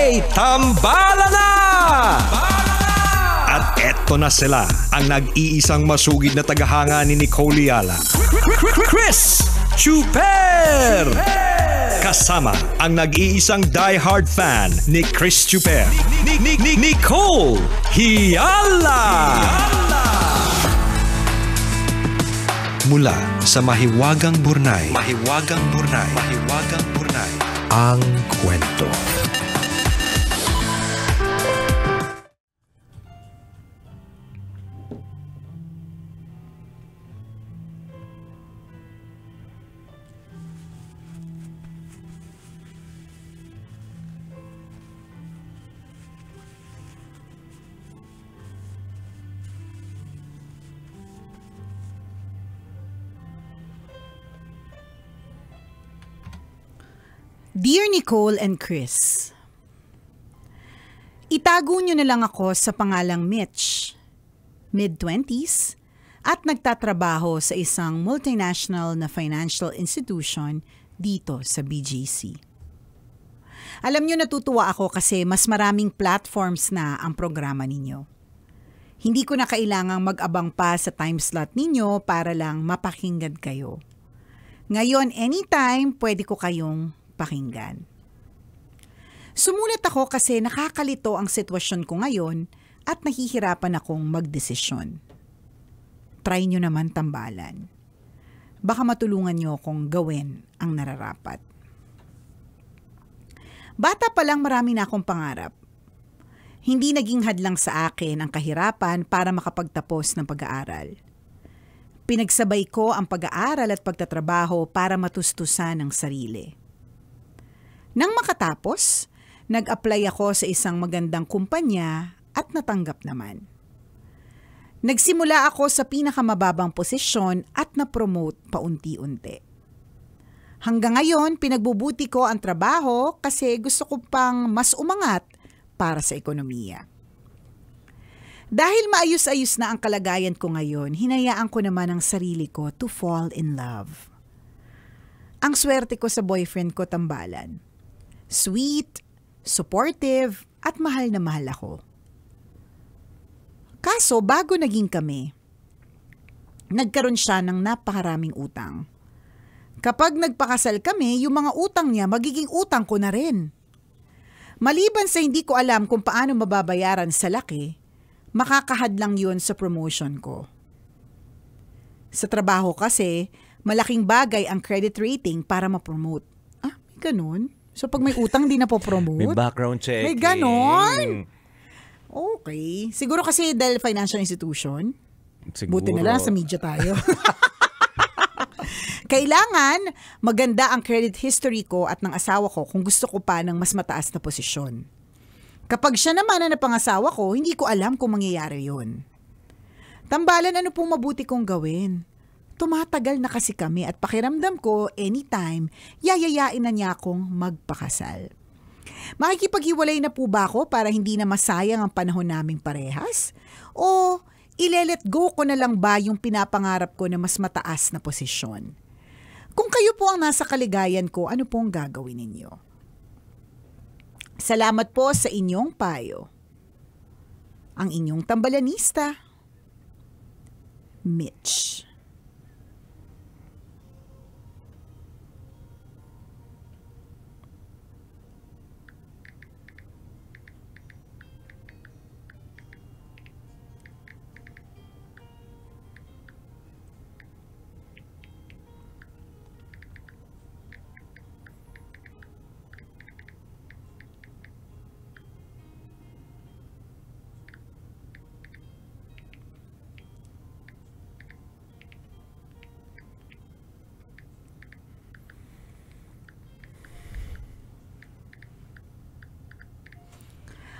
Okay, tambala na! At eto na sila, ang nag-iisang masugid na tagahanga ni Nicole Yala. Chris Chuper! Kasama ang nag-iisang die-hard fan ni Chris Chuper, Nicole Yala! Mula sa Mahiwagang Burnay, ang kwento. Dear Nicole and Chris, itago nyo na lang ako sa pangalang Mitch, mid-20s, at nagtatrabaho sa isang multinational na financial institution dito sa BGC. Alam nyo, natutuwa ako kasi mas maraming platforms na ang programa ninyo. Hindi ko na kailangang mag-abang pa sa time slot ninyo para lang mapakinggan kayo. Ngayon, anytime, pwede ko kayong pakinggan. Sumulat ako kasi nakakalito ang sitwasyon ko ngayon at nahihirapan akong magdesisyon. Try nyo naman tambalan. Baka matulungan nyo akong gawin ang nararapat. Bata pa lang marami na akong pangarap. Hindi naging hadlang sa akin ang kahirapan para makapagtapos ng pag-aaral. Pinagsabay ko ang pag-aaral at pagtatrabaho para matustusan ang sarili. Nang makatapos, nag-apply ako sa isang magandang kumpanya at natanggap naman. Nagsimula ako sa pinakamababang posisyon at na-promote paunti-unti. Hanggang ngayon, pinagbubuti ko ang trabaho kasi gusto ko pang mas umangat para sa ekonomiya. Dahil maayos-ayos na ang kalagayan ko ngayon, hinayaan ko naman ang sarili ko to fall in love. Ang swerte ko sa boyfriend ko, tambalan. Sweet, supportive, at mahal na mahal ako. Kaso bago naging kami, nagkaroon siya ng napakaraming utang. Kapag nagpakasal kami, yung mga utang niya magiging utang ko na rin. Maliban sa hindi ko alam kung paano mababayaran sa laki, makakahadlang yun sa promotion ko. Sa trabaho kasi, malaking bagay ang credit rating para ma-promote. Ah, may ganun? So pag may utang, di na po promote? May background check. May ganon? Okay. Siguro kasi dahil financial institution. Siguro. Buti na lang sa media tayo. Kailangan maganda ang credit history ko at ng asawa ko kung gusto ko pa ng mas mataas na posisyon. Kapag siya naman ang napangasawa ko, hindi ko alam kung mangyayari yun. Tambalan, ano pong mabuti kong gawin? Tumatagal na kasi kami at pakiramdam ko anytime, yayayain na niya akong magpakasal. Makikipaghiwalay na po ba ako para hindi na masayang ang panahon naming parehas? O ile-let go ko na lang ba yung pinapangarap ko na mas mataas na posisyon? Kung kayo po ang nasa kaligayan ko, ano pong gagawin ninyo? Salamat po sa inyong payo. Ang inyong tambalanista, Mitch.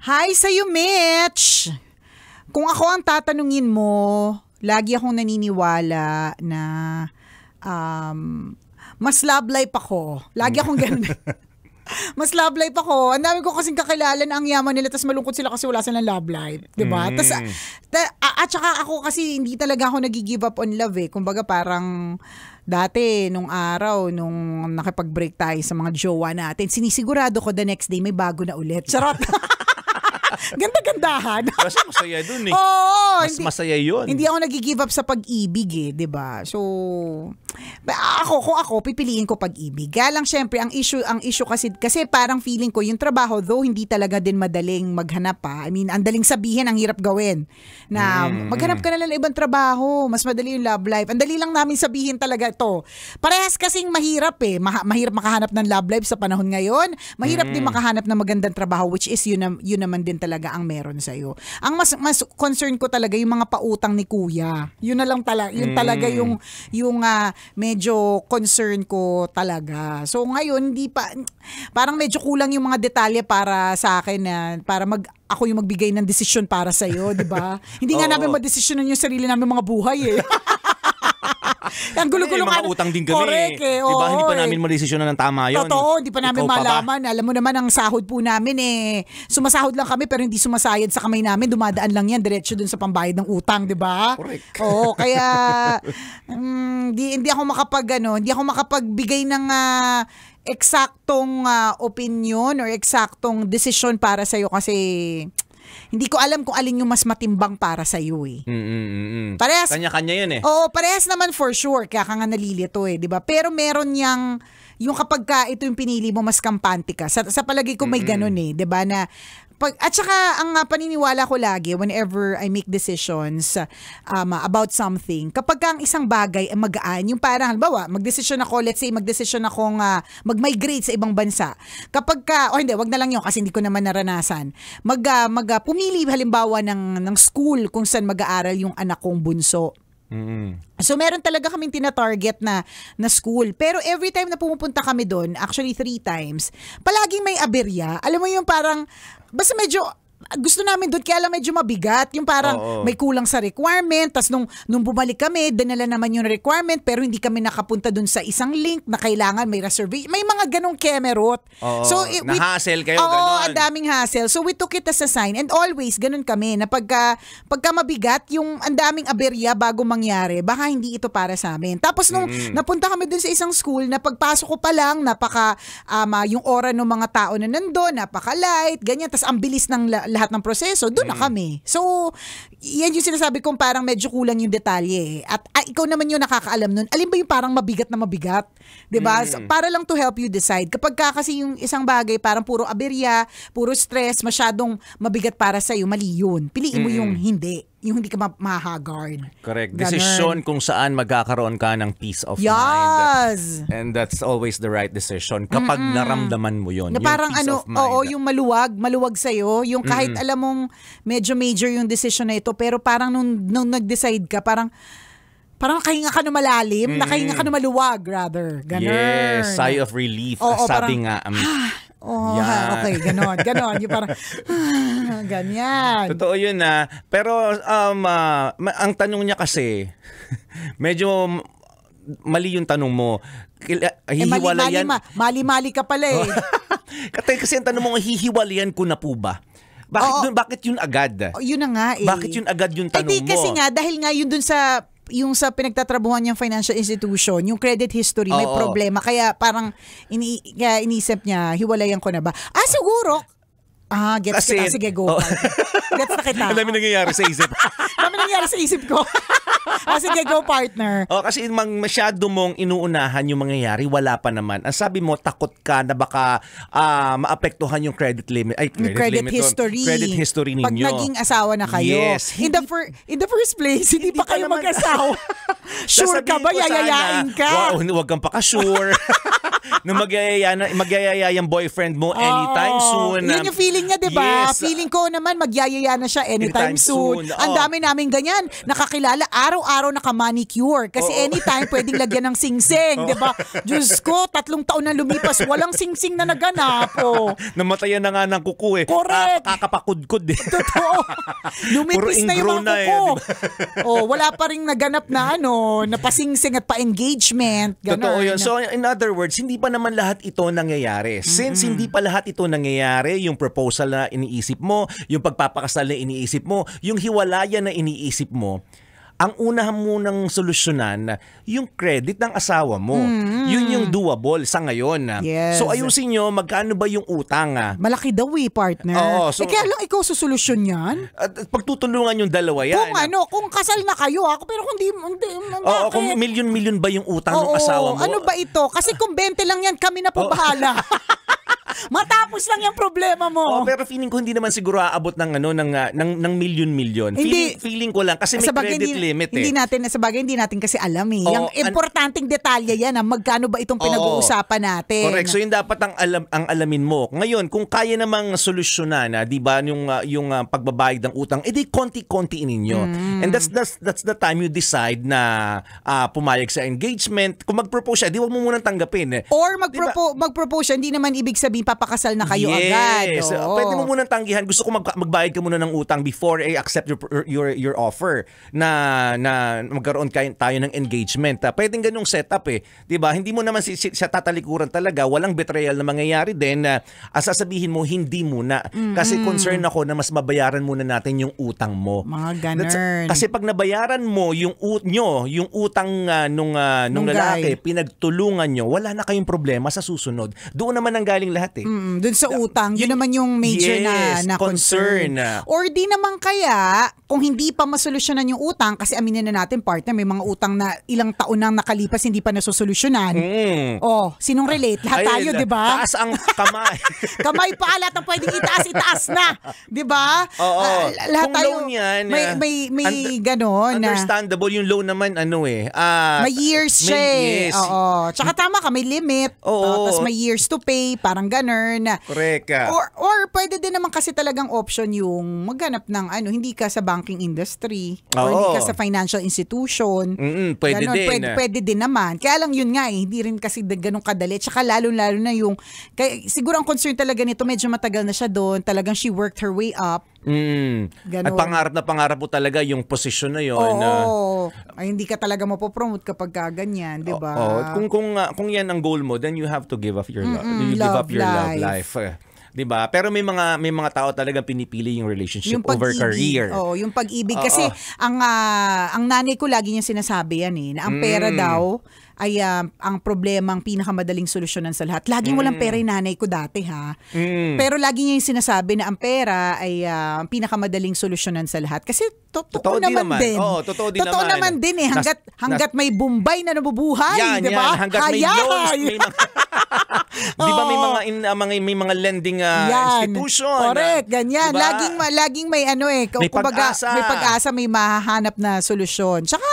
Hi sa'yo, Mitch! Kung ako ang tatanungin mo, lagi akong naniniwala na mas love life ako. Lagi akong ganun. Mas love life ako. Ang dami ko kasing kakilala na ang yaman nila tapos malungkot sila kasi wala silang love life. Diba? At saka ako kasi hindi talaga ako nag-give up on love eh. Kumbaga parang Dati, nung araw, nung nakipag-break tayo sa mga jowa natin, sinisigurado ko the next day may bago na ulit. Charot! Ganda-gandahan. Kasi masaya dun eh. Oo, Masaya yun. Hindi ako nag-give up sa pag-ibig eh, 'di ba? So kung ako pipiliin ko pag-ibig. Kaya lang syempre ang issue kasi parang feeling ko yung trabaho though hindi talaga din madaling maghanap pa. I mean, ang daling sabihin, ang hirap gawin. Na maghanap ka na lang ng ibang trabaho, mas madali yung love life. Ang dali lang namin sabihin talaga ito. Parehas kasing mahirap eh. Mahirap makahanap ng love life sa panahon ngayon. Mahirap din makahanap ng magandang trabaho, which is yun naman din talaga ang meron sa iyo. Ang mas concern ko talaga yung mga pautang ni kuya. Yun na lang talaga, yun talaga yung medyo concern ko talaga. So ngayon parang medyo kulang yung mga detalye para sa akin na para ako yung magbigay ng desisyon para sa iyo, 'di ba? Hindi nga namin madesisyonan yung sarili namin mga buhay eh. Ang gulo-gulo mga utang din kami. Correct eh. Diba, hindi pa namin madesisyonan ng tama yun. Totoo, hindi pa namin Ikaw malaman. Alam mo naman, ang sahod po namin eh. Sumasahod lang kami pero hindi sumasayad sa kamay namin. Dumadaan lang yan, diretso dun sa pambayad ng utang, di ba? Correct. Oo, kaya hindi ako makapagbigay ng eksaktong opinion or eksaktong desisyon para sa'yo kasi hindi ko alam kung alin yung mas matimbang para sa iyo eh. Parehas. Kanya-kanya yun eh. Oo, parehas naman for sure. Kaya ka nga nalilito eh, 'di ba? Pero meron yung kapag ka ito yung pinili mo, mas kampante ka. Sa palagi ko may ganun eh, 'di ba, na at saka ang paniniwala ko lagi whenever I make decisions about something, kapag ang isang bagay ay magaan, yung parang halimbawa, magdesisyon ako, let's say magdesisyon akong mag-migrate sa ibang bansa. Kapag hindi, wag na lang yun kasi hindi ko naman naranasan. Pumili halimbawa ng school kung saan mag-aaral yung anak kong bunso. So meron talaga kaming tina-target na school. Pero every time na pumupunta kami doon, actually 3 times, palaging may aberya. Alam mo yung parang, basta medyo gusto namin doon kaya lang medyo mabigat. Yung parang may kulang sa requirement. Tapos nung bumalik kami, dinala naman yung requirement pero hindi kami nakapunta doon sa isang link na kailangan may reservation. May mga ganong kemerot. So, na-hassle kayo, ganon. Oo, ang daming hassle. So we took it as a sign. And always, ganon kami na pagka mabigat, yung ang daming aberya bago mangyari, baka hindi ito para sa amin. Tapos nung napunta kami doon sa isang school, na pagpasok ko pa lang, yung aura ng mga tao na nandoon, napaka-light, ganyan. Tapos ang bilis ng lahat ng proseso, doon na kami. So, yan yung sinasabi kong parang medyo kulang yung detalye. At ikaw naman yung nakakaalam nun. Alin ba yung parang mabigat na mabigat? Diba? So, para lang to help you decide. Kapag kasi yung isang bagay, parang puro aberya, puro stress, masyadong mabigat para sa'yo, mali yun. Piliin mo yung hindi. Yung hindi ka mahagard. Correct. Decision kung saan magkakaroon ka ng peace of mind. And that's always the right decision. Kapag naramdaman mo yun. Na yung parang peace of mind. yung maluwag sa'yo. Yung kahit alam mong medyo major yung decision na ito, pero parang nung nag-decide ka, parang nakahinga ka na malalim, nakahinga ka na maluwag, rather. Ganun. Yes, sigh of relief. Sabi nga. Okay, ganon. Yung parang, ganyan. Totoo yun na. Pero ang tanong niya kasi, medyo mali yung tanong mo. Hihiwalayan. Mali ka pala eh. Kasi ang tanong mo, hihiwalayan ko na po ba? Bakit yun agad? Yun na nga eh. Bakit yun agad yung tanong mo? Kasi nga, dahil nga yun dun sa pinagtatrabuhan niyang financial institution, yung credit history, may problema. Kaya parang inisip niya, hiwalayan ko na ba? Siguro. Gets kita. Sige, go. Gets na kita. Ang dami nangyayari sa isip. Dami nangyayari sa isip ko. Sige, go partner. Kasi masyado mong inuunahan yung mangyayari, wala pa naman. Ang sabi mo, takot ka na baka maapektuhan yung credit limit. Credit history. Credit history ninyo. Pag naging asawa na kayo. Yes. In the first place, hindi pa kayo mag-asawa. Sure ka ba? Yayayain ka? Huwag kang pakasure. Na magyayaya yung boyfriend mo anytime soon. Yun yung feeling niya, diba? Yes. Feeling ko naman, magyayaya na siya anytime soon. Ang dami namin ganyan. Nakakilala, araw-araw naka-manicure. Kasi anytime pwedeng lagyan ng sing-sing, diba? Diyos ko, 3 taon na lumipas, walang sing-sing na naganap. Namatayan na nga ng kuko eh. Correct. Kakapakudkud eh. Totoo. Lumipis na yung mga kuko. Wala pa rin naganap na napasing-sing at pa-engagement. Totoo yun. So in other words, hindi pa naman lahat ito nangyayari. Since hindi pa lahat ito nangyayari, yung proposal na iniisip mo, yung pagpapakasal na iniisip mo, yung hiwalayan na iniisip mo, ang unahan munang solusyonan, yung credit ng asawa mo. Yun yung doable sa ngayon. Yes. So ayusin nyo, magkano ba yung utang? Malaki daw partner. Oo, so- kaya lang ikaw susolusyon yan. At pagtutulungan yung dalawa yan. Kung kasal na kayo pero kung hindi Oo, kung milyon-milyon ba yung utang ng asawa mo? Ano ba ito? Kasi kung 20 lang yan, kami na po bahala. Matapos lang yung problema mo. Pero feeling ko hindi naman siguro aabot ng ng milyon-milyon. Hindi. Feeling ko lang kasi may credit limit Hindi natin kasi alam eh. Yung importanteng detalye yan, magkano ba itong pinag-uusapan natin. Correct. So yun dapat ang alamin mo. Ngayon, kung kaya namang solusyonan, 'di ba, yung pagbabayad ng utang, edi konti-kontiin ninyo. And that's the time you decide na pumayag sa engagement. Kung mag-propose siya, di wag mo munang tanggapin. Or mag-propose siya, hindi naman ibig sabihin papakasal na kayo agad. Yes. Pwede mo munang tanggihan. Gusto ko magbayad ka muna ng utang before I accept your offer na magkaroon tayo ng engagement. Pwedeng ganung setup eh. 'Di ba? Hindi mo naman siya tatalikuran talaga. Walang betrayal na mangyayari din. Sasabihin mo hindi muna kasi concern ako na mas mabayaran muna natin yung utang mo. Mga ganun. Kasi pag nabayaran mo yung utang nung lalaki, pinagtulungan nyo, wala na kayong problema sa susunod. Doon naman ang galing lahat eh. Dun sa utang, yun naman yung major na concern. Or di naman kaya, kung hindi pa masolusyonan yung utang, kasi aminin na natin partner, may mga utang na ilang taon nang nakalipas hindi pa nasosolusyonan. Sinong relate? Lahat tayo, di ba? Taas ang kamay. Kamay pa, lahat ang pwedeng itaas na. Di ba? Oo. Lahat Kung tayo, loan yan, may ganon. Understandable yung loan naman, may years siya eh. Oo. Tsaka tama ka, may limit. Tapos may years to pay, parang ganun. Correct. Or pwede din naman kasi talagang option yung maghanap ng hindi ka sa banking industry or hindi ka sa financial institution. Pwede ganon. din. Pwede din naman. Kaya lang yun nga hindi rin kasi ganun kadali. Tsaka lalo na yung, siguro ang concern talaga nito, medyo matagal na siya doon. Talagang she worked her way up. At pangarap po talaga yung posisyon na yun. Ay, hindi ka talaga mapopromote kapag ganyan, di ba? Kung yan ang goal mo, then you have to give up your love life. 'Di ba? Pero may mga tao talagang pinipili yung relationship over career. Yung pag-ibig kasi ang nanay ko lagi niya sinasabi yan na ang pera daw ay ang problemang pinakamadaling solusyonan sa lahat. Laging walang pera yung nanay ko dati Pero lagi niya yung sinasabi na ang pera ay ang pinakamadaling solusyonan sa lahat. Kasi totoo naman din. Totoo naman din hanggat may Bombay na nabubuhay, 'di ba? Hanggat may loans, di ba may mga lending institution. Correct, ganyan. Diba? Laging may may pag-asa. May pag-asa, may mahahanap na solusyon. Tsaka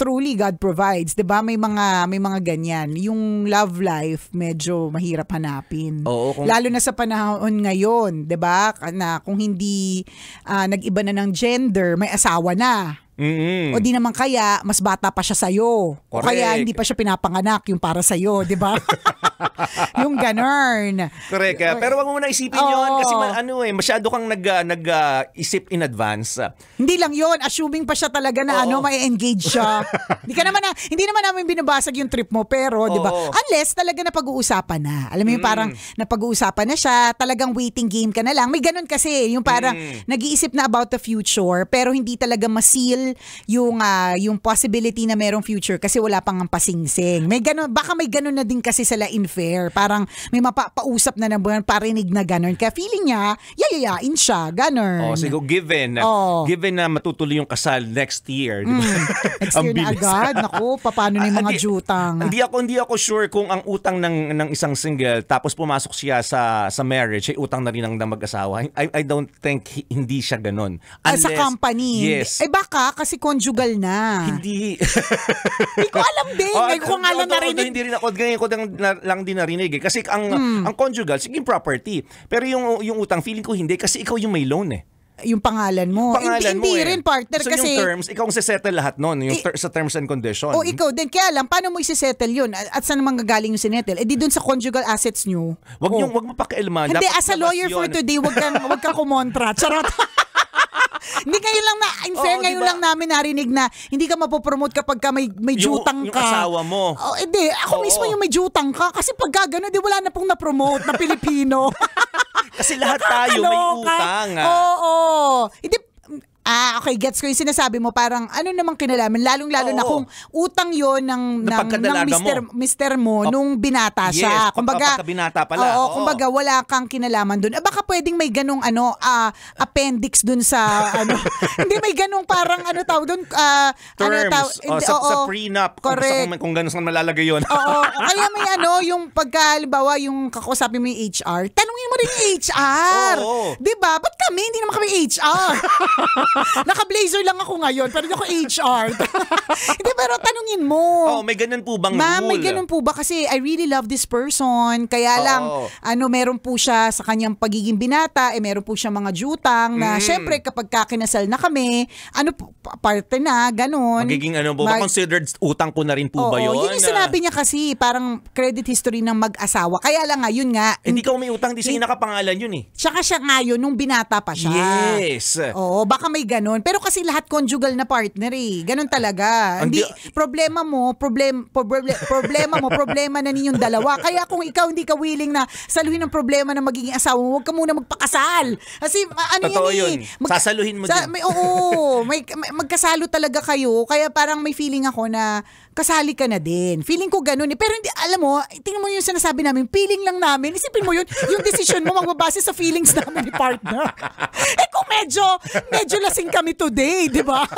truly God provides, 'di ba? May mga ganyan. Yung love life medyo mahirap hanapin. Lalo na sa panahon ngayon, 'di ba? Na kung hindi nag-iba na ng gender, may asawa na. O di naman kaya, mas bata pa siya sa'yo. O kaya hindi pa siya pinapanganak yung para sa'yo, di ba? Yung ganun. Correct. Pero wag mo muna isipin yun kasi masyado kang nag-isip in advance. Hindi lang yun. Assuming pa siya talaga na may engage siya. Hindi naman namin binabasag yung trip mo, pero di ba? Unless talaga napag-uusapan na. Alam mo yung parang napag-uusapan na siya, talagang waiting game ka na lang. May ganun kasi, yung parang nag-iisip na about the future, pero hindi talaga ma-seal yung possibility na merong future kasi wala pang ang pasingsing. May ganun, baka may ganun na din kasi sila in fair. Parang may mapapausap na naman, parinig na ganun. Kaya feeling niya, yayayain siya, ganun. Siguro given na matutuloy yung kasal next year. Diba? Next year na agad. Naku, paano na yung mga jutang? Hindi ako sure kung ang utang ng isang single tapos pumasok siya sa marriage, ay utang na rin ng mag-asawa. I don't think hindi siya ganun. Sa company. Yes. Baka kasi conjugal na. Hindi. Hindi ko alam din. Ngayon ko nga lang narinig. Hindi rin ako. Ganyan ko lang din narinig. Kasi ang conjugal, sige property. Pero yung utang, feeling ko hindi. Kasi ikaw yung may loan Yung pangalan mo. Hindi rin partner. So kasi yung terms, ikaw ang sisettle lahat nun. Sa terms and conditions. Ikaw din. Kaya lang, paano mo isisettle yun? At saan naman gagaling yung sinettle? Di dun sa conjugal assets nyo. Wag mo pakialaman. Hindi, as a lawyer for today, wag kang kumontra. Charot. Hindi ngayon lang ngayon lang namin narinig na hindi ka mapopromote kapag ka may jutang ka. Yung asawa mo. Hindi, ako mismo yung may jutang ka kasi pag gano'n, di wala na pong na-promote na Pilipino. Kasi lahat tayo may utang. Oo. Hindi, Okay, gets ko yung sinasabi mo. Parang ano namang kinalaman, lalong-lalo na kung utang yon ng mister mo nung binata siya. Kumbaga, pagkabinata pala. Kumbaga wala kang kinalaman dun. Baka pwedeng may ganung appendix dun sa hindi may ganung parang tawag dun terms. Sa prenup. Correct. Kung gano'n saan malalagay yun. Kaya may yung pagkalibawa yung kakausapin mo yung HR, tanungin mo rin yung HR. Diba? Ba't kami? Hindi naman kami HR. Naka-blazer lang ako ngayon, pero hindi ako HR. Hindi, pero tanungin mo. May ganun po bang Ma'am, rule? may ganun po ba? Kasi I really love this person. Kaya lang, meron po siya sa kanyang pagiging binata, meron po siya mga jutang na syempre kapag kakinasal na kami, parte na, ganun. Magiging considered utang ko na rin po ba yun? Yun yung sinabi niya kasi, parang credit history ng mag-asawa. Kaya lang nga, yun nga. Hindi ka may utang, di siya nakapangalan yun eh. Tsaka siya nga yun, nung binata pa siya. Yes. Baka may ganun. Pero kasi lahat conjugal na partner eh. Ganun talaga. Hindi, problema na ninyong dalawa. Kaya kung ikaw hindi ka willing na saluhin ang problema ng magiging asawa mo, huwag ka muna magpakasal. Kasi totoo yan eh. Sasaluhin mo din. Magkasalo talaga kayo. Kaya parang may feeling ako na kasali ka na din. Feeling ko ganun eh. Pero hindi, alam mo, tingnan mo yung sinasabi namin, feeling lang namin. Isipin mo yun, yung decision mo magbabase sa feelings namin ni partner. Kung medyo lasing kami today, di ba?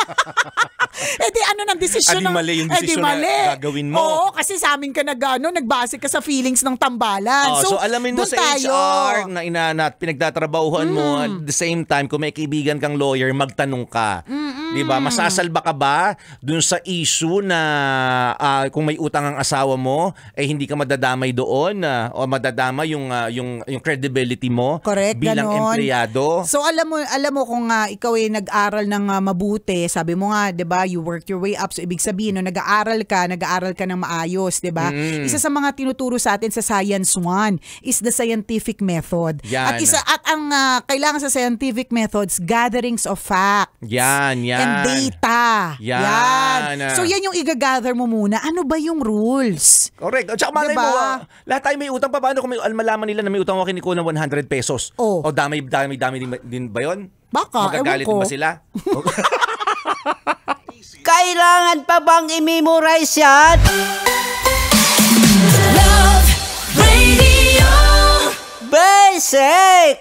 Ng decision ng... mali yung decision na gagawin mo. Oo, kasi sa amin ka nagbase ka sa feelings ng tambalan. So alamin mo sa HR na pinagtatrabahuhan mo, at the same time, kung may kaibigan kang lawyer, magtanong ka. Di ba? Masasalba ka ba dun sa issue na kung may utang ang asawa mo, hindi ka madadamay doon o madadama yung credibility mo. Correct, bilang ganon. empleyado. So alam mo kung ikaw ay nag-aral ng mabuti, sabi mo nga, 'di ba, you worked your way up. So ibig sabihin, no, nag-aaral ka ng maayos, 'di ba? Isa sa mga tinuturo sa atin sa Science 1 is the scientific method. Yan. At ang kailangan sa scientific methods, gatherings of facts. Yan. And data. Yan. So yan yung i-gather mo muna. Ano ba yung rules? Correct. At saka malay mo, lahat tayo may utang pa. Paano kung malaman nila na may utang ako kay Nico ng 100 pesos? O dami din ba yun? Baka, magagalit ba sila? Kailangan pa bang i-memorize yan? Love Radio Basic!